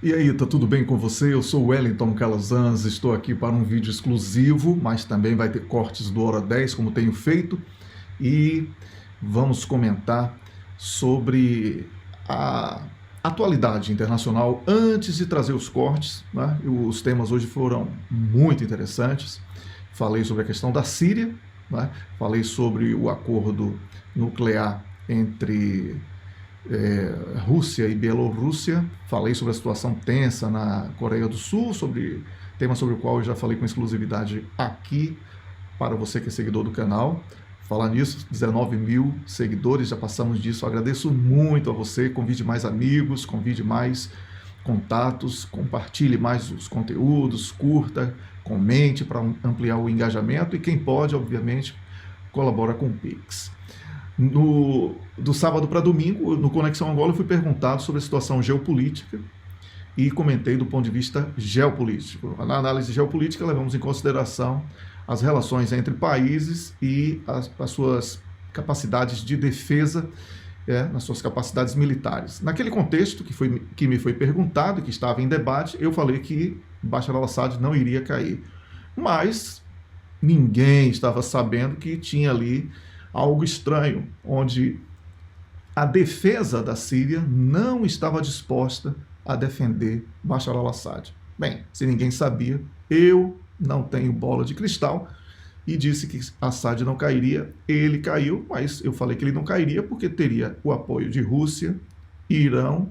E aí, tá tudo bem com você? Eu sou o Wellington Calazans, estou aqui para um vídeo exclusivo, mas também vai ter cortes do Hora 10, como tenho feito, e vamos comentar sobre a atualidade internacional antes de trazer os cortes, né? Os temas hoje foram muito interessantes. Falei sobre a questão da Síria, né? Falei sobre o acordo nuclear entre Rússia e Bielorrússia. Falei sobre a situação tensa na Coreia do Sul, tema sobre o qual eu já falei com exclusividade aqui para você que é seguidor do canal. Falar nisso, 19 mil seguidores, já passamos disso. Eu agradeço muito a você. Convide mais amigos, convide mais contatos, compartilhe mais os conteúdos, curta, comente para ampliar o engajamento e quem pode, obviamente, colabora com o Pix. Do sábado para domingo, no Conexão Angola, eu fui perguntado sobre a situação geopolítica e comentei do ponto de vista geopolítico. Na análise geopolítica, levamos em consideração as relações entre países e as suas capacidades de defesa, nas suas capacidades militares. Naquele contexto que me foi perguntado e que estava em debate, eu falei que Bashar al-Assad não iria cair. Mas ninguém estava sabendo que tinha ali algo estranho, onde a defesa da Síria não estava disposta a defender Bashar al-Assad. Bem, se ninguém sabia, eu não tenho bola de cristal e disse que Assad não cairia. Ele caiu, mas eu falei que ele não cairia porque teria o apoio de Rússia, Irã,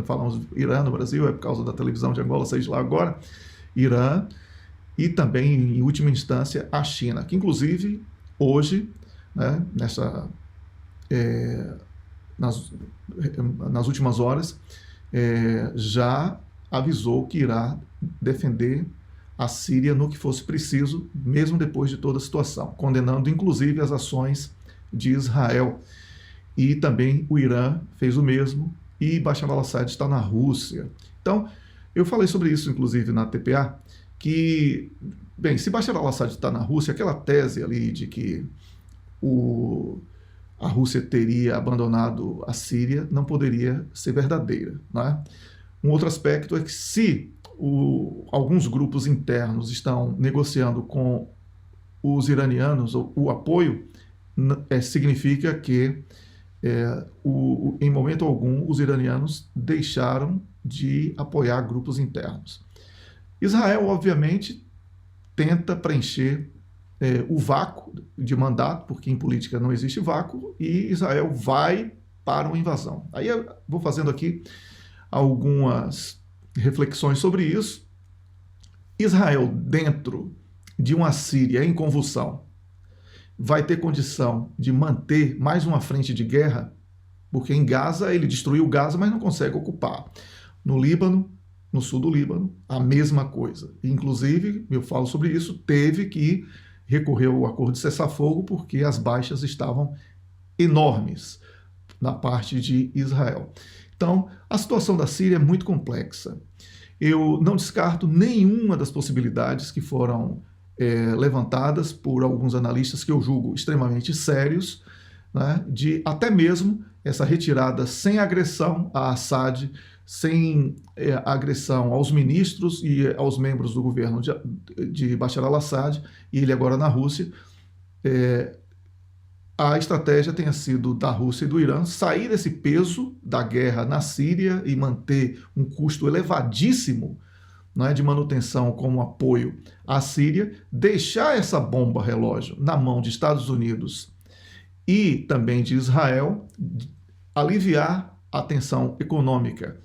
falamos Irã no Brasil, é por causa da televisão de Angola, seja lá agora, Irã, e também, em última instância, a China, que inclusive hoje, né, nas últimas horas, já avisou que irá defender a Síria no que fosse preciso, mesmo depois de toda a situação, condenando inclusive as ações de Israel. E também o Irã fez o mesmo, e Bashar al-Assad está na Rússia. Então, eu falei sobre isso, inclusive, na TPA, que, bem, se Bashar al-Assad está na Rússia, aquela tese ali de que a Rússia teria abandonado a Síria não poderia ser verdadeira, né? Um outro aspecto é que se alguns grupos internos estão negociando com os iranianos o apoio, significa que em momento algum os iranianos deixaram de apoiar grupos internos. Israel, obviamente, tenta preencher o vácuo de mandato, porque em política não existe vácuo, e Israel vai para uma invasão. Aí eu vou fazendo aqui algumas reflexões sobre isso. Israel, dentro de uma Síria em convulsão, vai ter condição de manter mais uma frente de guerra, porque em Gaza ele destruiu Gaza, mas não consegue ocupar. No Líbano, no sul do Líbano, a mesma coisa. Inclusive, eu falo sobre isso, teve que recorrer ao acordo de cessar-fogo porque as baixas estavam enormes na parte de Israel. Então, a situação da Síria é muito complexa. Eu não descarto nenhuma das possibilidades que foram levantadas por alguns analistas que eu julgo extremamente sérios, né, de até mesmo essa retirada sem agressão a Assad, sem agressão aos ministros e aos membros do governo de Bashar al-Assad, e ele agora na Rússia, a estratégia tenha sido da Rússia e do Irã sair desse peso da guerra na Síria e manter um custo elevadíssimo, né, de manutenção como apoio à Síria, deixar essa bomba relógio na mão de Estados Unidos e também de Israel, aliviar a tensão econômica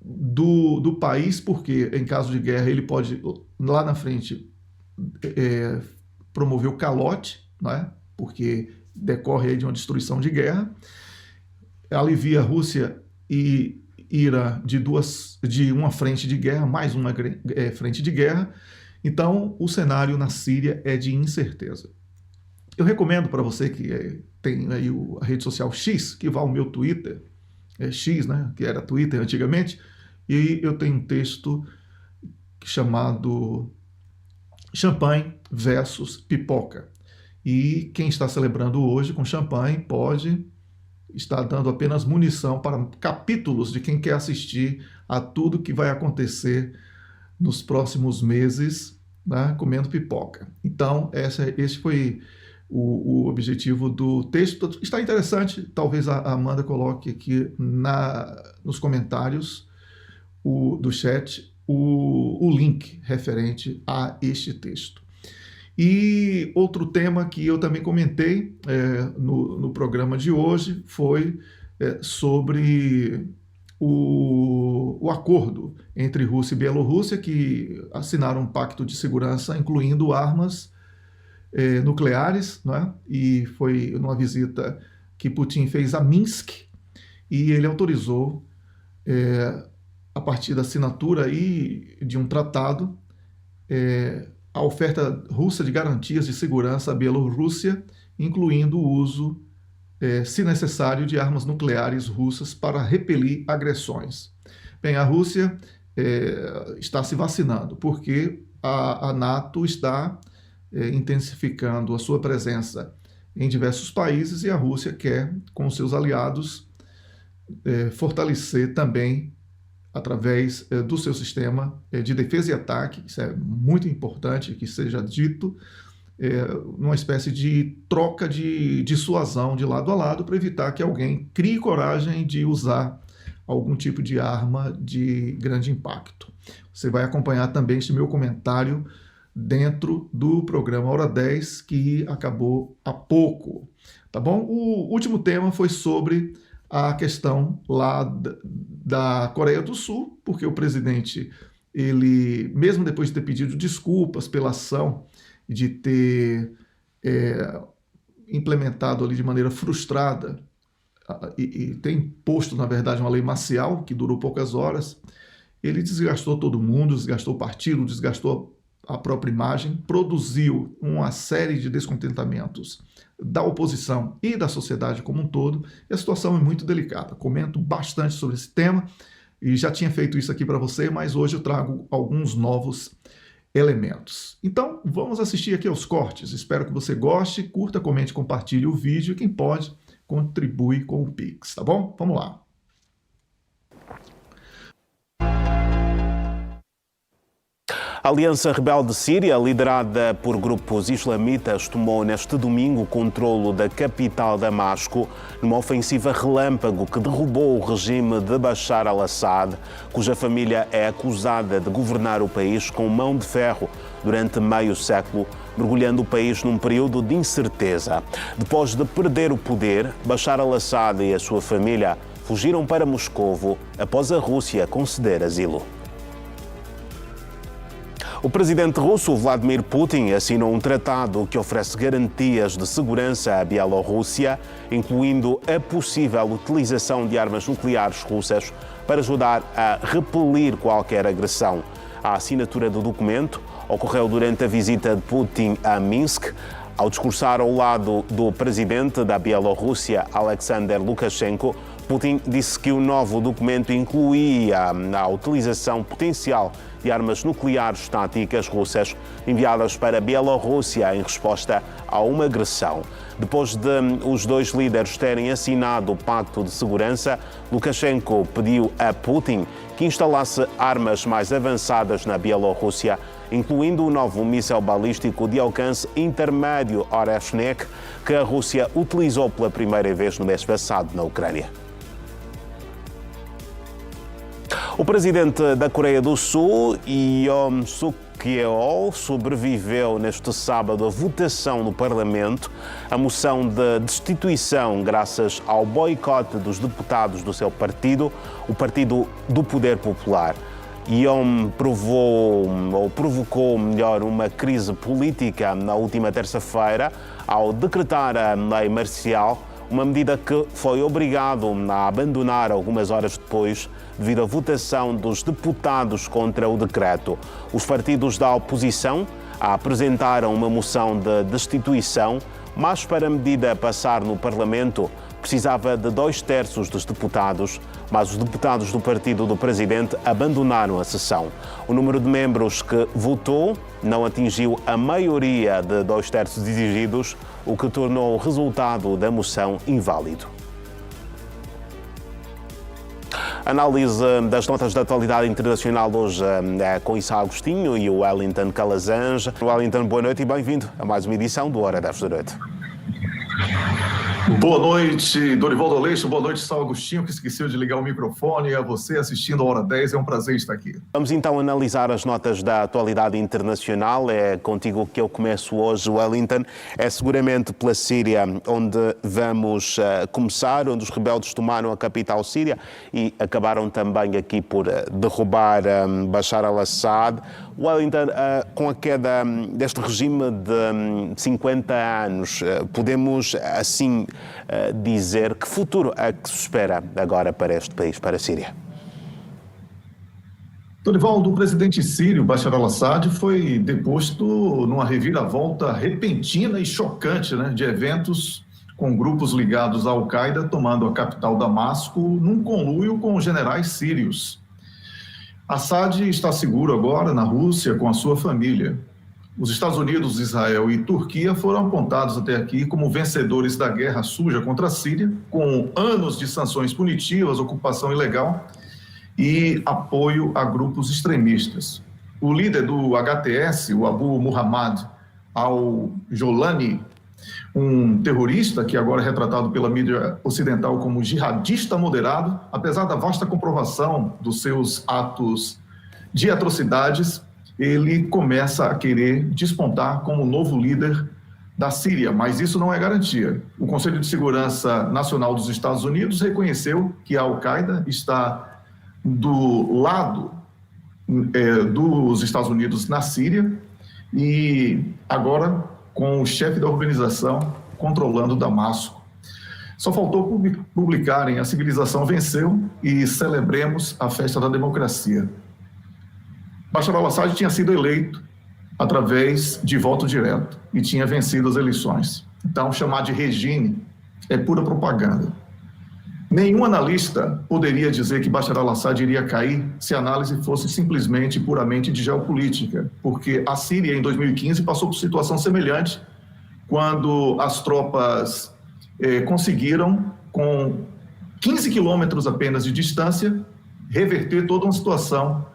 do país, porque em caso de guerra ele pode lá na frente promover o calote, né, porque decorre aí de uma destruição de guerra, alivia a Rússia e Irã de uma frente de guerra, mais uma frente de guerra. Então o cenário na Síria é de incerteza. Eu recomendo para você que tem aí a rede social X, que vá ao meu Twitter, X, né, que era Twitter antigamente, e eu tenho um texto chamado Champanhe versus Pipoca. E quem está celebrando hoje com champanhe pode está dando apenas munição para capítulos de quem quer assistir a tudo que vai acontecer nos próximos meses, né, comendo pipoca. Então, esse foi o objetivo do texto. Está interessante, talvez a Amanda coloque aqui nos comentários do chat o link referente a este texto. E outro tema que eu também comentei no programa de hoje foi sobre o acordo entre Rússia e Bielorrússia, que assinaram um pacto de segurança incluindo armas nucleares, não é? E foi numa visita que Putin fez a Minsk, e ele autorizou, a partir da assinatura aí de um tratado, a oferta russa de garantias de segurança à Bielorrússia, incluindo o uso, se necessário, de armas nucleares russas para repelir agressões. Bem, a Rússia está se vacinando, porque a NATO está intensificando a sua presença em diversos países, e a Rússia quer, com seus aliados, fortalecer também através do seu sistema de defesa e ataque. Isso é muito importante que seja dito, numa espécie de troca de dissuasão de lado a lado, para evitar que alguém crie coragem de usar algum tipo de arma de grande impacto. Você vai acompanhar também este meu comentário dentro do programa Hora 10, que acabou há pouco, tá bom? O último tema foi sobre a questão lá da Coreia do Sul, porque o presidente, ele, mesmo depois de ter pedido desculpas pela ação de ter implementado ali de maneira frustrada e ter imposto, na verdade, uma lei marcial que durou poucas horas, ele desgastou todo mundo, desgastou o partido, desgastou a própria imagem, produziu uma série de descontentamentos da oposição e da sociedade como um todo, e a situação é muito delicada. Comento bastante sobre esse tema, e já tinha feito isso aqui para você, mas hoje eu trago alguns novos elementos. Então, vamos assistir aqui aos cortes. Espero que você goste, curta, comente, compartilhe o vídeo, e quem pode, contribui com o Pix, tá bom? Vamos lá. A Aliança Rebelde Síria, liderada por grupos islamitas, tomou neste domingo o controlo da capital Damasco, numa ofensiva relâmpago que derrubou o regime de Bashar al-Assad, cuja família é acusada de governar o país com mão de ferro durante meio século, mergulhando o país num período de incerteza. Depois de perder o poder, Bashar al-Assad e a sua família fugiram para Moscovo após a Rússia conceder asilo. O presidente russo Vladimir Putin assinou um tratado que oferece garantias de segurança à Bielorrússia, incluindo a possível utilização de armas nucleares russas para ajudar a repelir qualquer agressão. A assinatura do documento ocorreu durante a visita de Putin a Minsk. Ao discursar ao lado do presidente da Bielorrússia, Alexander Lukashenko, Putin disse que o novo documento incluía a utilização potencial de armas nucleares táticas russas enviadas para a Bielorrússia em resposta a uma agressão. Depois de os dois líderes terem assinado o Pacto de Segurança, Lukashenko pediu a Putin que instalasse armas mais avançadas na Bielorrússia, incluindo o novo míssil balístico de alcance intermédio Oreshnik, que a Rússia utilizou pela primeira vez no mês passado na Ucrânia. O presidente da Coreia do Sul, Yoon Suk-yeol, sobreviveu neste sábado à votação no Parlamento, a moção de destituição graças ao boicote dos deputados do seu partido, o Partido do Poder Popular. Yoon provocou uma crise política na última terça-feira ao decretar a lei marcial, uma medida que foi obrigado a abandonar algumas horas depois devido à votação dos deputados contra o decreto. Os partidos da oposição apresentaram uma moção de destituição, mas para a medida passar no Parlamento precisava de 2/3 dos deputados, mas os deputados do partido do presidente abandonaram a sessão. O número de membros que votou não atingiu a maioria de 2/3 exigidos, o que tornou o resultado da moção inválido. Análise das notas da atualidade internacional hoje com Issa Agostinho e o Wellington Calazans. Wellington, boa noite e bem-vindo a mais uma edição do Hora 10 da Noite. Boa noite, Dorival Doleixo, boa noite, Issa Agostinho, que esqueceu de ligar o microfone, e a você assistindo a Hora 10, é um prazer estar aqui. Vamos então analisar as notas da atualidade internacional, é contigo que eu começo hoje, Wellington. É seguramente pela Síria onde vamos começar, onde os rebeldes tomaram a capital síria e acabaram também aqui por derrubar Bashar al-Assad. Wellington, com a queda deste regime de 50 anos, podemos assim dizer que futuro é que se espera agora para este país, para a Síria? Dorival, o presidente sírio Bashar al-Assad foi deposto numa reviravolta repentina e chocante, de eventos com grupos ligados à Al-Qaeda tomando a capital Damasco num conluio com os generais sírios. Assad está seguro agora na Rússia com a sua família. Os Estados Unidos, Israel e Turquia foram apontados até aqui como vencedores da guerra suja contra a Síria, com anos de sanções punitivas, ocupação ilegal e apoio a grupos extremistas. O líder do HTS, o Abu Muhammad al-Jolani, um terrorista que agora é retratado pela mídia ocidental como jihadista moderado, apesar da vasta comprovação dos seus atos de atrocidades, ele começa a querer despontar como novo líder da Síria, mas isso não é garantia. O Conselho de Segurança Nacional dos Estados Unidos reconheceu que a Al-Qaeda está do lado dos Estados Unidos na Síria e agora com o chefe da organização controlando Damasco. Só faltou publicarem "A civilização venceu" e "Celebremos a festa da democracia". Bashar al-Assad tinha sido eleito através de voto direto e tinha vencido as eleições. Então, chamar de regime é pura propaganda. Nenhum analista poderia dizer que Bashar al-Assad iria cair se a análise fosse simplesmente puramente de geopolítica, porque a Síria, em 2015, passou por situação semelhante quando as tropas conseguiram, com 15 quilômetros apenas de distância, reverter toda uma situação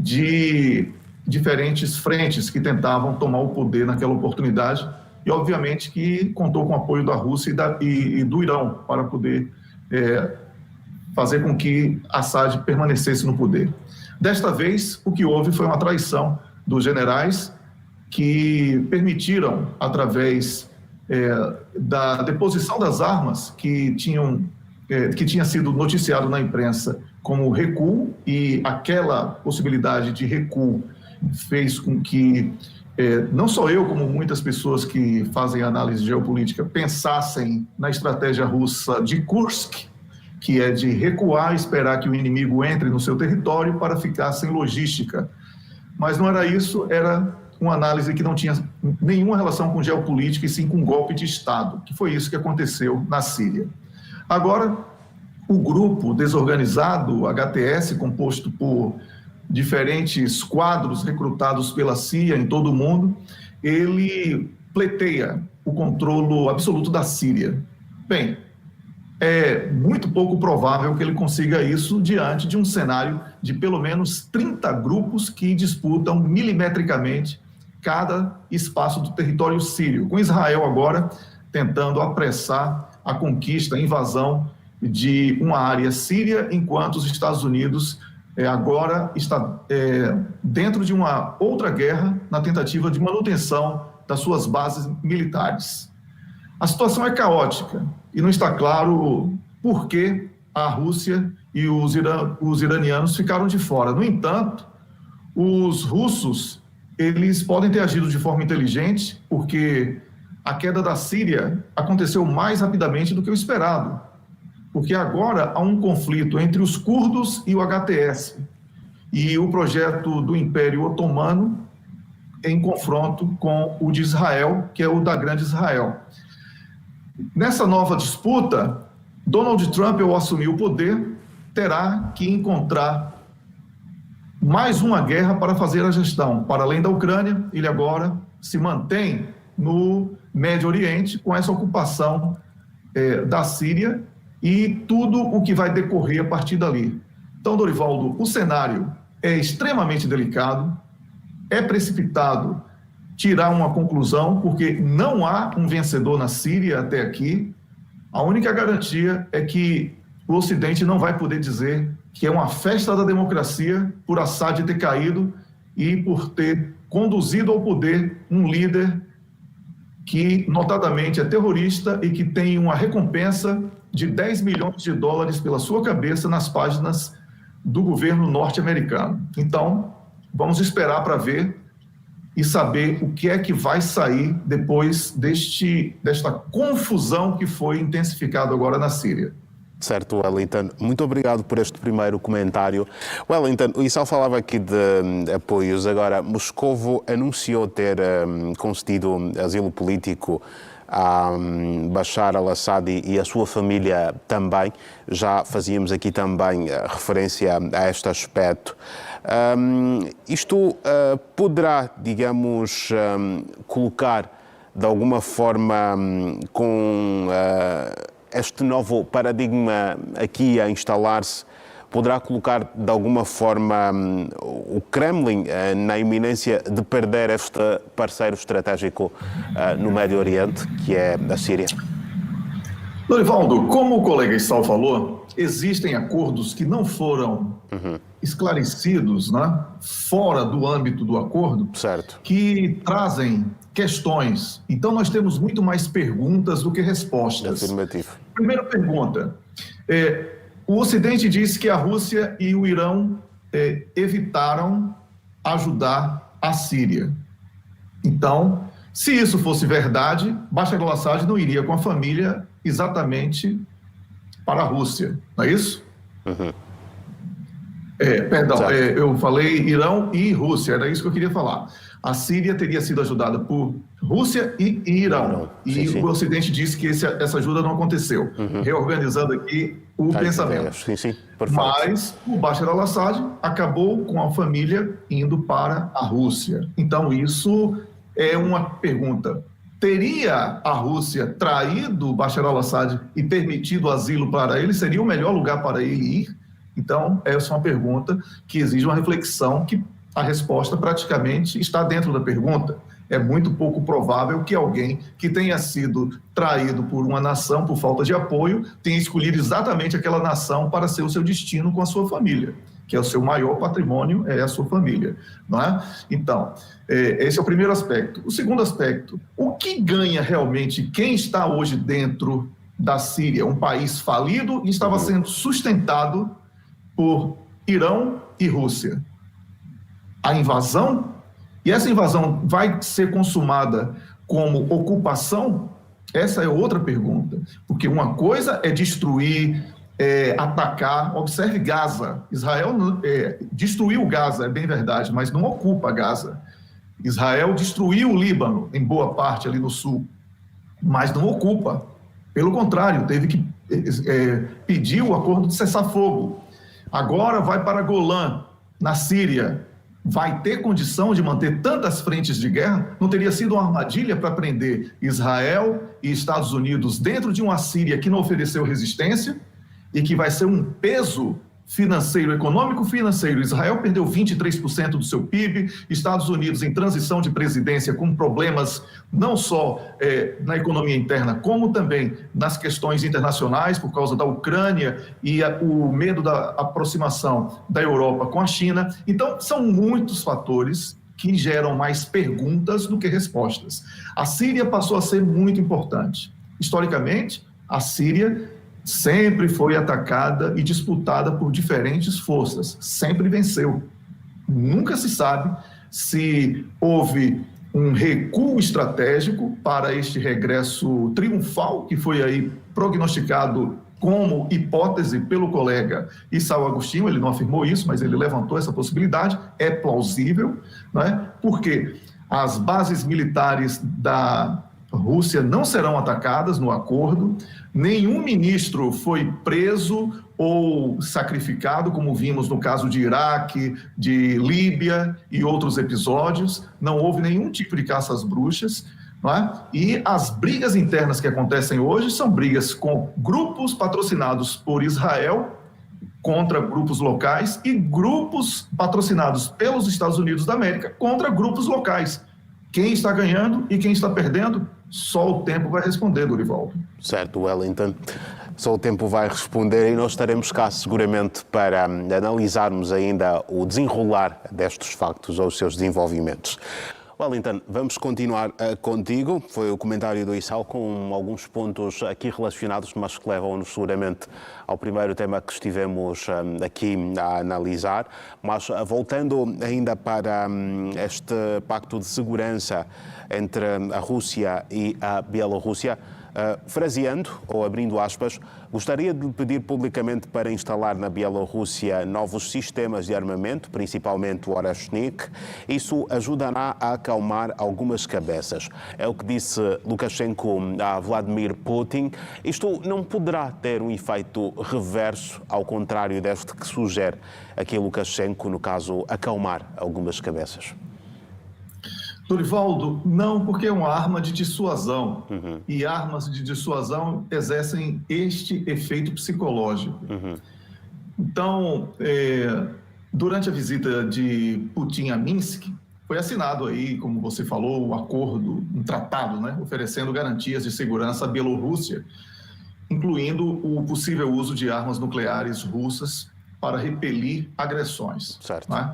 de diferentes frentes que tentavam tomar o poder naquela oportunidade e, obviamente, que contou com o apoio da Rússia e do Irão para poder fazer com que Assad permanecesse no poder. Desta vez, o que houve foi uma traição dos generais que permitiram, através da deposição das armas que tinha sido noticiado na imprensa como recuo, e aquela possibilidade de recuo fez com que não só eu, como muitas pessoas que fazem análise geopolítica, pensassem na estratégia russa de Kursk, que é de recuar e esperar que o inimigo entre no seu território para ficar sem logística. Mas não era isso, era uma análise que não tinha nenhuma relação com geopolítica e sim com golpe de Estado, que foi isso que aconteceu na Síria. Agora, o grupo desorganizado, o HTS, composto por diferentes quadros recrutados pela CIA em todo o mundo, ele pleiteia o controle absoluto da Síria. Bem, é muito pouco provável que ele consiga isso diante de um cenário de pelo menos 30 grupos que disputam milimetricamente cada espaço do território sírio, com Israel agora tentando apressar a conquista, a invasão de uma área síria, enquanto os Estados Unidos agora está dentro de uma outra guerra na tentativa de manutenção das suas bases militares. A situação é caótica e não está claro por que a Rússia e os iranianos ficaram de fora. No entanto, os russos eles podem ter agido de forma inteligente, porque a queda da Síria aconteceu mais rapidamente do que o esperado, porque agora há um conflito entre os curdos e o HTS, e o projeto do Império Otomano em confronto com o de Israel, que é o da Grande Israel. Nessa nova disputa, Donald Trump, ao assumir o poder, terá que encontrar mais uma guerra para fazer a gestão. Para além da Ucrânia, ele agora se mantém no Médio Oriente com essa ocupação da Síria e tudo o que vai decorrer a partir dali. Então, Dorivaldo, o cenário é extremamente delicado, é precipitado tirar uma conclusão, porque não há um vencedor na Síria até aqui. A única garantia é que o Ocidente não vai poder dizer que é uma festa da democracia por Assad ter caído e por ter conduzido ao poder um líder que, notadamente, é terrorista e que tem uma recompensa de 10 milhões de dólares pela sua cabeça nas páginas do governo norte-americano. Então, vamos esperar para ver e saber o que é que vai sair depois desta confusão que foi intensificada agora na Síria. Certo, Wellington. Muito obrigado por este primeiro comentário. Wellington, o Issal falava aqui de apoios. Agora, Moscovo anunciou ter concedido asilo político a Bashar al-Assad e a sua família também. Já fazíamos aqui também referência a este aspecto. Isto poderá, digamos, colocar de alguma forma com este novo paradigma aqui a instalar-se, poderá colocar de alguma forma o Kremlin na iminência de perder este parceiro estratégico no Médio Oriente, que é a Síria? Dorivaldo, como o colega Issal falou, existem acordos que não foram esclarecidos, né, fora do âmbito do acordo, certo, que trazem questões. Então, nós temos muito mais perguntas do que respostas. Afirmativo. Primeira pergunta. O Ocidente diz que a Rússia e o Irão evitaram ajudar a Síria. Então, se isso fosse verdade, Bashar al-Assad não iria com a família exatamente para a Rússia, não é isso? Eu falei Irão e Rússia, era isso que eu queria falar. A Síria teria sido ajudada por Rússia e Irão. Sim. O Ocidente disse que essa ajuda não aconteceu. Reorganizando aqui o pensamento. Sim, mas o Bashar al-Assad acabou com a família indo para a Rússia. Então, isso é uma pergunta. Teria a Rússia traído Bashar al-Assad e permitido asilo para ele? Seria o melhor lugar para ele ir? Então, essa é uma pergunta que exige uma reflexão, que a resposta praticamente está dentro da pergunta. É muito pouco provável que alguém que tenha sido traído por uma nação por falta de apoio tenha escolhido exatamente aquela nação para ser o seu destino com a sua família, que é o seu maior patrimônio, é a sua família, não é? Então, esse é o primeiro aspecto. O segundo aspecto, o que ganha realmente quem está hoje dentro da Síria? Um país falido e estava sendo sustentado por Irão e Rússia. A invasão, e essa invasão vai ser consumada como ocupação? Essa é outra pergunta, porque uma coisa é destruir, atacar. Observe Gaza. Israel destruiu Gaza, é bem verdade, mas não ocupa Gaza. Israel destruiu o Líbano, em boa parte ali no sul, mas não ocupa. Pelo contrário, teve que pedir o acordo de cessar-fogo. Agora vai para Golã, na Síria. Vai ter condição de manter tantas frentes de guerra? Não teria sido uma armadilha para prender Israel e Estados Unidos dentro de uma Síria que não ofereceu resistência e que vai ser um peso financeiro, econômico-financeiro? Israel perdeu 23% do seu PIB, Estados Unidos em transição de presidência com problemas não só na economia interna, como também nas questões internacionais por causa da Ucrânia e o medo da aproximação da Europa com a China. Então, são muitos fatores que geram mais perguntas do que respostas. A Síria passou a ser muito importante. Historicamente, a Síria sempre foi atacada e disputada por diferentes forças, sempre venceu. Nunca se sabe se houve um recuo estratégico para este regresso triunfal, que foi aí prognosticado como hipótese pelo colega Issal Agostinho. Ele não afirmou isso, mas ele levantou essa possibilidade, é plausível, não é? Porque as bases militares da Rússia não serão atacadas no acordo, nenhum ministro foi preso ou sacrificado, como vimos no caso de Iraque, de Líbia e outros episódios. Não houve nenhum tipo de caça às bruxas, não é? E as brigas internas que acontecem hoje são brigas com grupos patrocinados por Israel, contra grupos locais e grupos patrocinados pelos Estados Unidos da América contra grupos locais. Quem está ganhando e quem está perdendo, só o tempo vai responder, Dorivaldo. Certo, Wellington. Só o tempo vai responder e nós estaremos cá seguramente para analisarmos ainda o desenrolar destes factos ou os seus desenvolvimentos. Wellington, vamos continuar contigo. Foi o comentário do Issal com alguns pontos aqui relacionados, mas que levam-nos seguramente ao primeiro tema que estivemos aqui a analisar. Mas voltando ainda para este pacto de segurança entre a Rússia e a Bielorrússia, fraseando ou abrindo aspas, gostaria de pedir publicamente para instalar na Bielorrússia novos sistemas de armamento, principalmente o Oreshnik. Isso ajudará a acalmar algumas cabeças. É o que disse Lukashenko a Vladimir Putin. Isto não poderá ter um efeito reverso, ao contrário deste que sugere aqui Lukashenko, no caso, acalmar algumas cabeças? Dorivaldo, não, porque é uma arma de dissuasão. E armas de dissuasão exercem este efeito psicológico. Então, durante a visita de Putin a Minsk, foi assinado aí, como você falou, um acordo, um tratado, né, oferecendo garantias de segurança à Bielorrússia, incluindo o possível uso de armas nucleares russas para repelir agressões. Certo. Né?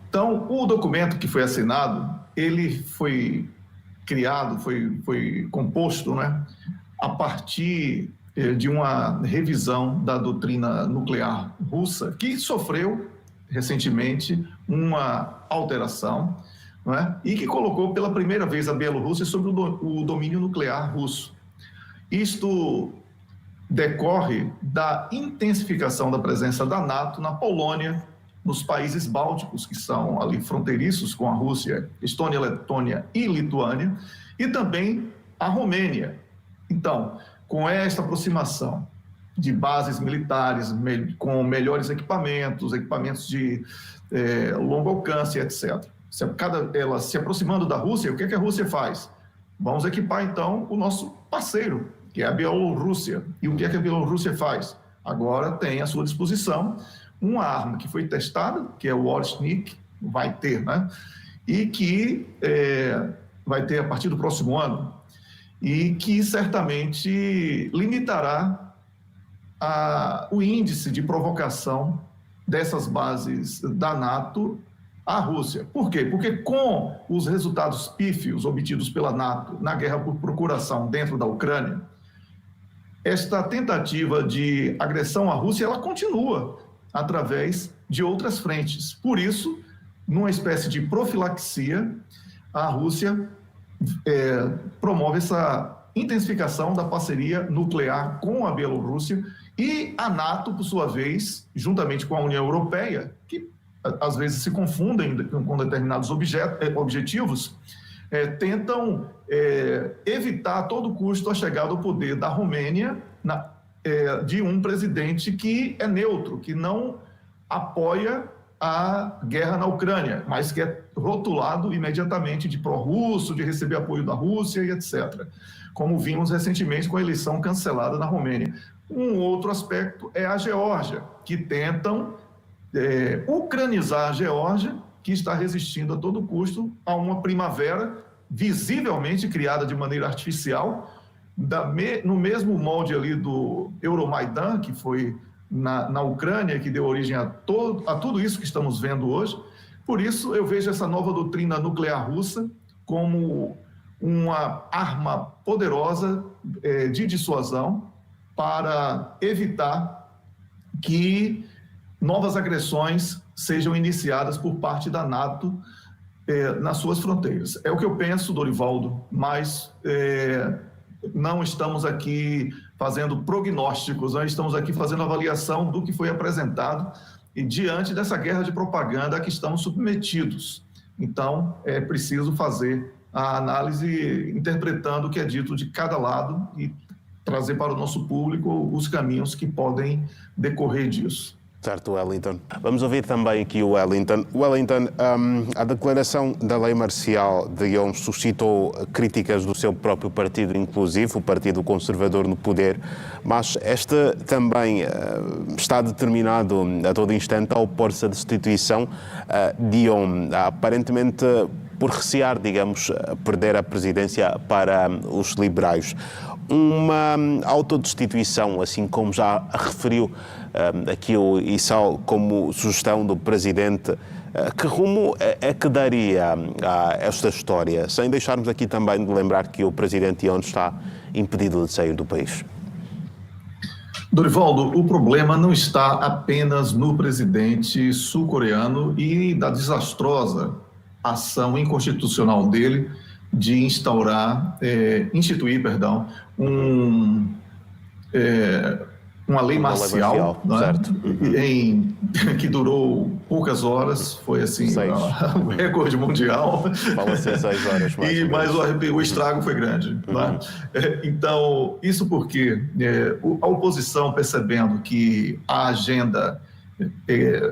Então, o documento que foi assinado, ele foi criado, foi composto, né, a partir de uma revisão da doutrina nuclear russa, que sofreu recentemente uma alteração, né, e que colocou pela primeira vez a Bielorrússia sob o domínio nuclear russo. Isto decorre da intensificação da presença da NATO na Polônia, nos países bálticos, que são ali fronteiriços com a Rússia, Estônia, Letônia e Lituânia, e também a Romênia. Então, com esta aproximação de bases militares, com melhores equipamentos de longo alcance, etc. Ela se aproximando da Rússia, o que a Rússia faz? Vamos equipar, então, o nosso parceiro, que é a Bielorrússia. E o que a Bielorrússia faz? Agora tem à sua disposição uma arma que foi testada, que é o Oreshnik, vai ter, né? E que vai ter a partir do próximo ano, e que certamente limitará o índice de provocação dessas bases da NATO à Rússia. Por quê? Porque com os resultados pífios obtidos pela NATO na guerra por procuração dentro da Ucrânia, esta tentativa de agressão à Rússia, ela continua através de outras frentes. Por isso, numa espécie de profilaxia, a Rússia promove essa intensificação da parceria nuclear com a Bielorrússia, e a NATO, por sua vez, juntamente com a União Europeia, que às vezes se confundem com determinados objetivos, tentam evitar a todo custo a chegada ao poder da Romênia de um presidente que é neutro, que não apoia a guerra na Ucrânia, mas que é rotulado imediatamente de pró-russo, de receber apoio da Rússia e etc., como vimos recentemente com a eleição cancelada na Romênia. Um outro aspecto é a Geórgia, que tentam ucranizar a Geórgia, que está resistindo a todo custo a uma primavera visivelmente criada de maneira artificial, no mesmo molde ali do Euromaidan, que foi na Ucrânia, que deu origem a tudo isso que estamos vendo hoje. Por isso, eu vejo essa nova doutrina nuclear russa como uma arma poderosa de dissuasão para evitar que novas agressões sejam iniciadas por parte da NATO nas suas fronteiras. É o que eu penso, Dorivaldo, mas não estamos aqui fazendo prognósticos, nós estamos aqui fazendo avaliação do que foi apresentado e diante dessa guerra de propaganda a que estamos submetidos. Então, é preciso fazer a análise interpretando o que é dito de cada lado e trazer para o nosso público os caminhos que podem decorrer disso. Certo, Wellington. Vamos ouvir também aqui o Wellington. Wellington, a declaração da lei marcial de ontem suscitou críticas do seu próprio partido, inclusive o Partido Conservador no poder, mas esta também está determinado a todo instante a opor-se à destituição de ontem, aparentemente por recear, digamos, perder a presidência para os liberais. Uma autodestituição, assim como já referiu aqui o Issal como sugestão do Presidente, que rumo é que daria a esta história? Sem deixarmos aqui também de lembrar que o Presidente ontem está impedido de sair do país. Dorivaldo, o problema não está apenas no presidente sul-coreano e da desastrosa ação inconstitucional dele de instituir uma lei marcial, certo. Que durou poucas horas, foi assim o recorde mundial. Fala-se 6 horas mais. Mas o estrago foi grande. Né? Então, isso porque a oposição, percebendo que a agenda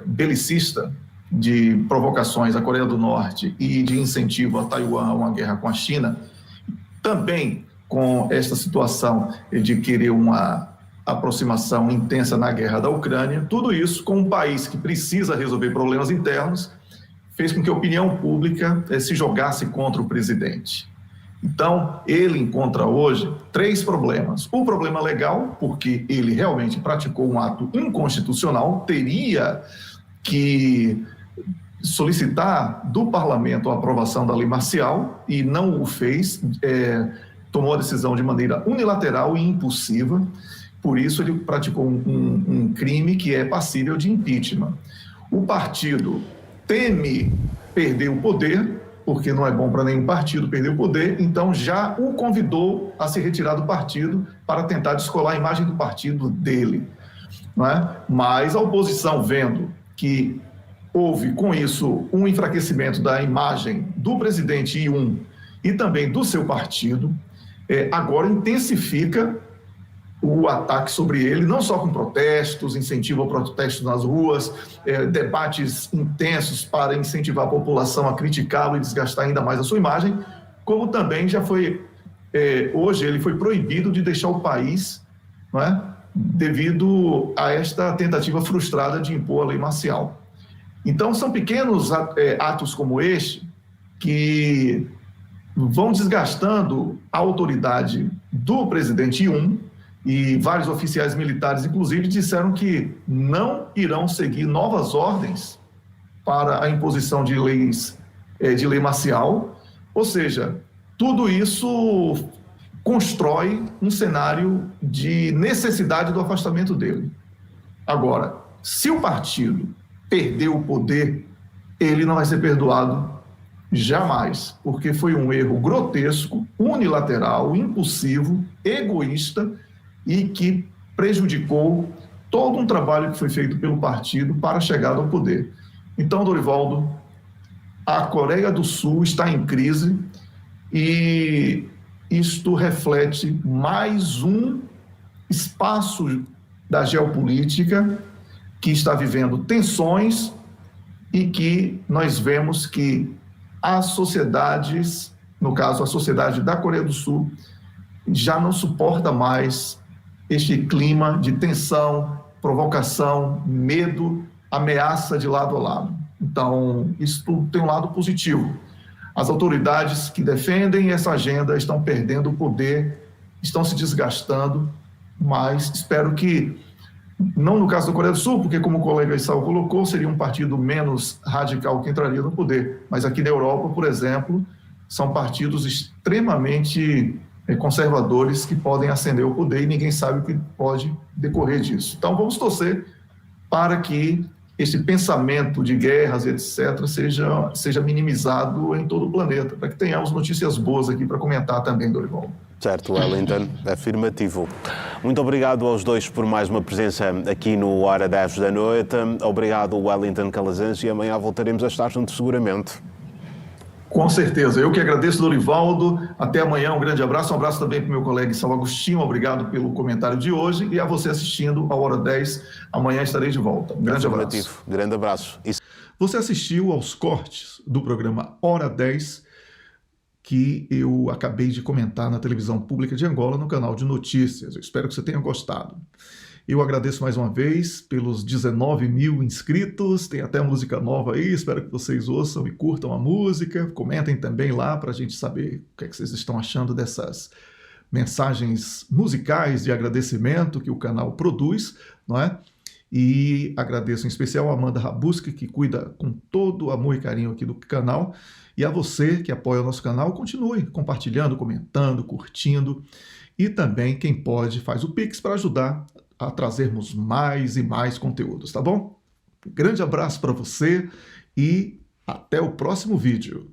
belicista de provocações à Coreia do Norte e de incentivo a Taiwan a uma guerra com a China, também com esta situação de querer uma aproximação intensa na guerra da Ucrânia, tudo isso com um país que precisa resolver problemas internos, fez com que a opinião pública se jogasse contra o presidente. Então, ele encontra hoje 3 problemas. O problema legal, porque ele realmente praticou um ato inconstitucional, teria que solicitar do parlamento a aprovação da lei marcial e não o fez, tomou a decisão de maneira unilateral e impulsiva, por isso ele praticou um crime que é passível de impeachment. O partido teme perder o poder, porque não é bom para nenhum partido perder o poder, então já o convidou a se retirar do partido para tentar descolar a imagem do partido dele. Não é? Mas a oposição, vendo que houve, com isso, um enfraquecimento da imagem do presidente e também do seu partido, agora intensifica o ataque sobre ele, não só com protestos, incentivo a protestos nas ruas, debates intensos para incentivar a população a criticá-lo e desgastar ainda mais a sua imagem, como também já foi, hoje ele foi proibido de deixar o país, não é? Devido a esta tentativa frustrada de impor a lei marcial. Então, são pequenos atos como este que vão desgastando a autoridade do presidente e vários oficiais militares, inclusive, disseram que não irão seguir novas ordens para a imposição de leis, de lei marcial. Ou seja, tudo isso constrói um cenário de necessidade do afastamento dele. Agora, se o partido perder o poder, ele não vai ser perdoado jamais, porque foi um erro grotesco, unilateral, impulsivo, egoísta e que prejudicou todo um trabalho que foi feito pelo partido para a chegada ao poder. Então, Dorivaldo, a Coreia do Sul está em crise e isto reflete mais um espaço da geopolítica que está vivendo tensões e que nós vemos que as sociedades, no caso a sociedade da Coreia do Sul, já não suporta mais este clima de tensão, provocação, medo, ameaça de lado a lado. Então, isso tem um lado positivo. As autoridades que defendem essa agenda estão perdendo o poder, estão se desgastando, mas espero que, não no caso da Coreia do Sul, porque como o colega Issal colocou, seria um partido menos radical que entraria no poder, mas aqui na Europa, por exemplo, são partidos extremamente conservadores que podem ascender ao poder e ninguém sabe o que pode decorrer disso. Então vamos torcer para que esse pensamento de guerras, etc., seja minimizado em todo o planeta, para que tenhamos notícias boas aqui para comentar também, Dorival. Certo, Wellington, afirmativo. Muito obrigado aos dois por mais uma presença aqui no Hora 10 da noite. Obrigado, Wellington Calazans, e amanhã voltaremos a estar juntos seguramente. Com certeza. Eu que agradeço, Dorivaldo. Até amanhã. Um grande abraço. Um abraço também para o meu colega São Agostinho. Obrigado pelo comentário de hoje. E a você assistindo à hora 10. Amanhã estarei de volta. Um grande abraço. Grande abraço. Você assistiu aos cortes do programa Hora 10, que eu acabei de comentar na televisão pública de Angola, no canal de notícias. Eu espero que você tenha gostado. Eu agradeço mais uma vez pelos 19 mil inscritos, tem até música nova aí, espero que vocês ouçam e curtam a música, comentem também lá para a gente saber o que é que vocês estão achando dessas mensagens musicais de agradecimento que o canal produz, não é? E agradeço em especial a Amanda Rabuski, que cuida com todo amor e carinho aqui do canal, e a você que apoia o nosso canal, continue compartilhando, comentando, curtindo, e também quem pode faz o Pix para ajudar a trazermos mais e mais conteúdos, tá bom? Um grande abraço para você e até o próximo vídeo.